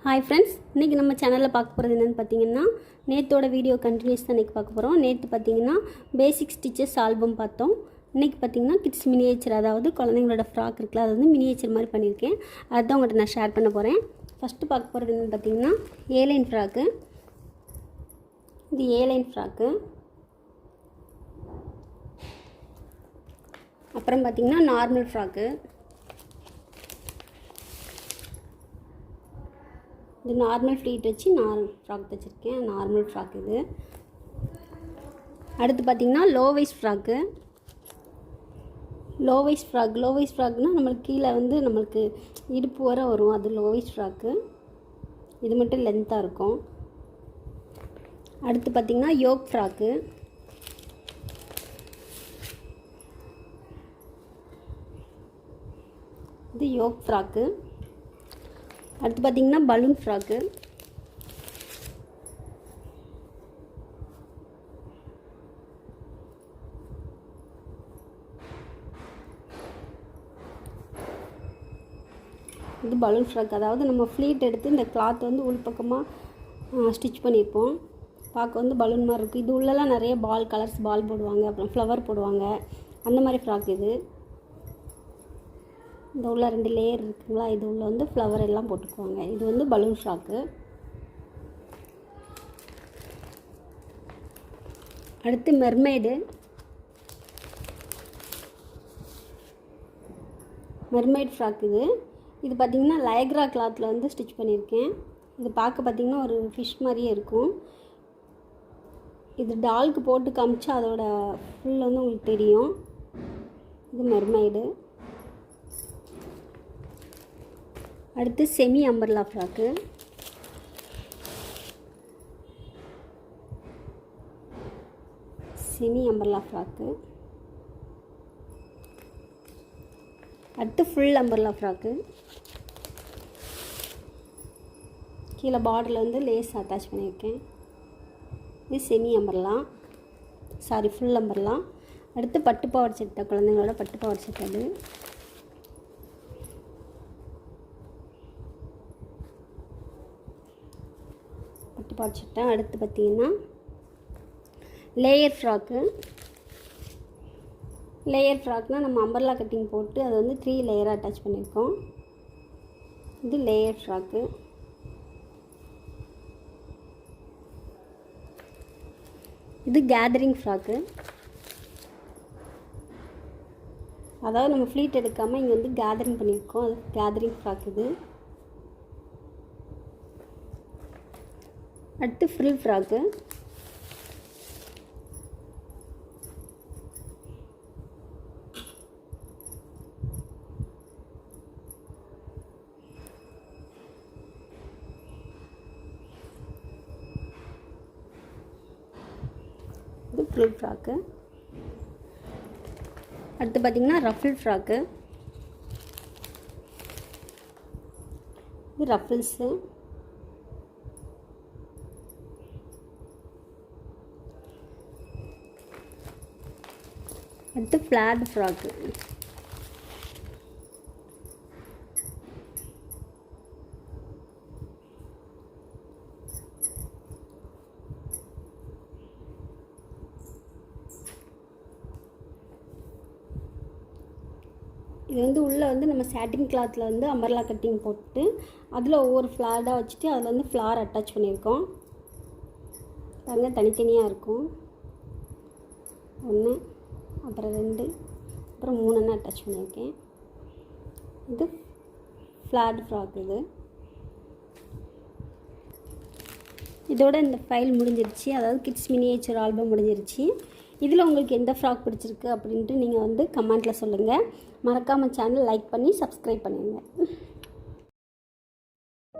Hi friends, இன்றைக்கி நம்ம சேனலில் பார்க்க போகிறது என்னென்னு பார்த்தீங்கன்னா, நேற்றோட வீடியோ கண்டினியூஸ் தான் இன்றைக்கி பார்க்க போகிறோம். நேற்று பார்த்தீங்கன்னா பேசிக் ஸ்டிச்சஸ் ஆல்பம் பார்த்தோம். இன்றைக்கி பார்த்தீங்கன்னா கிட்ஸ் மினியேச்சர், அதாவது குழந்தைங்களோட ஃப்ராக் இருக்குல்ல, அது வந்து மினியேச்சர் மாதிரி பண்ணியிருக்கேன். அதுதான் உங்கள்கிட்ட நான் ஷேர் பண்ண போகிறேன். ஃபஸ்ட்டு பார்க்க போகிறது என்னென்னு பார்த்தீங்கன்னா ஏலைன் ஃப்ராக்கு. இது ஏலைன் ஃப்ராக்கு. அப்புறம் பார்த்திங்கன்னா நார்மல் ஃப்ராக்கு. இது நார்மல் ஃப்ளீட் வச்சு நார்மல் ஃப்ராக் தைச்சிருக்கேன். நார்மல் ஃப்ராக் இது. அடுத்து பார்த்திங்கன்னா லோவைஸ் ஃப்ராக்கு. லோவைஸ் ஃப்ராக்னால் நம்மளுக்கு கீழே வந்து நம்மளுக்கு இடுப்பு வர வரும், அது லோவைஸ் ஃப்ராக்கு. இது மட்டும் லென்த்தாக இருக்கும். அடுத்து பார்த்திங்கன்னா யோக் ஃப்ராக்கு. இது யோக் ஃப்ராக்கு. அடுத்து பார்த்திங்கன்னா பலூன் ஃப்ராக்கு. இது பலூன் ஃப்ராக், அதாவது நம்ம ஃப்ளீட் எடுத்து இந்த கிளாத் வந்து உள்பக்கமாக ஸ்டிச் பண்ணியிருப்போம். பார்க்க வந்து பலூன் மாதிரி இருக்குது. இது உள்ளலாம் நிறைய கலர்ஸ் பால் போடுவாங்க, அப்புறம் ஃப்ளவர் போடுவாங்க, அந்த மாதிரி ஃப்ராக் இது. இந்த உள்ள 2 லேயர் இருக்குங்களா, இது உள்ள வந்து ஃப்ளவர் எல்லாம் போட்டுக்குவாங்க. இது வந்து பலூன் ஃப்ராக்கு. அடுத்து மெர்மெய்டு ஃப்ராக். இது பார்த்திங்கன்னா லைக்ரா கிளாத்தில் வந்து ஸ்டிச் பண்ணியிருக்கேன். இது பார்க்க பார்த்திங்கன்னா ஒரு ஃபிஷ் மாதிரியே இருக்கும். இது டால்க்கு போட்டு காமிச்சா அதோட ஃபுல் வந்து உங்களுக்கு தெரியும். இது மெர்மெய்டு. அடுத்து செமி அம்பர்லா ஃப்ராக்கு. அடுத்து ஃபுல் அம்பர்லா ஃப்ராக்கு. கீழே பார்டரில் வந்து லேஸ் அட்டாச் பண்ணியிருக்கேன். இது செமி அம்பர்லா, ஃபுல் அம்பர்லா. அடுத்து பட்டுப்பாவாடை சட்டை, குழந்தைங்களோட பட்டுப்பாவாடை சட்டை. அது பட்டுப்பாவாடை சட்டை. அடுத்து பார்த்திங்கன்னா லேயர் ஃப்ராக்னால் நம்ம அம்பர்லா கட்டிங் போட்டு அதை வந்து 3 லேயராக அட்டாச் பண்ணியிருக்கோம். இது லேயர் ஃப்ராக்கு. இது கேதரிங் ஃப்ராக்கு, அதாவது நம்ம ஃப்ளீட் எடுக்காமல் இங்கே வந்து கேதரிங் பண்ணியிருக்கோம். அது கேதரிங் ஃப்ராக் இது. அடுத்து ஃப்ரில் ஃப்ராக்கு. இது ஃப்ரில் ஃப்ராக்கு. அடுத்து பார்த்திங்கன்னா ரஃபிள் ஃப்ராக்கு. இது ரஃபிள்ஸு. அடுத்து ஃப்ளாட் ஃப்ராக்கு. இது வந்து உள்ளே வந்து நம்ம சாட்டின் கிளாத்தில் வந்து அம்பர்லா கட்டிங் போட்டு அதில் ஒவ்வொரு ஃப்ளாடாக வச்சுட்டு அதில் வந்து ஃப்ளார் அட்டாச் பண்ணியிருக்கோம். பாருங்கள், தனித்தனியாக இருக்கும். 1, அப்புறம் 2, அப்புறம் 3 அட்டாச் பண்ணியிருக்கேன். இது ஃப்ளாட் ஃப்ராக். இதோட இந்த ஃபைல் முடிஞ்சிருச்சு, அதாவது கிட்ஸ் மினியேச்சர் ஆல்பம் முடிஞ்சிருச்சு. இதில் உங்களுக்கு எந்த ஃப்ராக் பிடிச்சிருக்கு அப்படின்ட்டு நீங்கள் வந்து கமெண்ட்டில் சொல்லுங்கள். மறக்காமல் சேனல் லைக் பண்ணி சப்ஸ்கிரைப் பண்ணுங்கள்.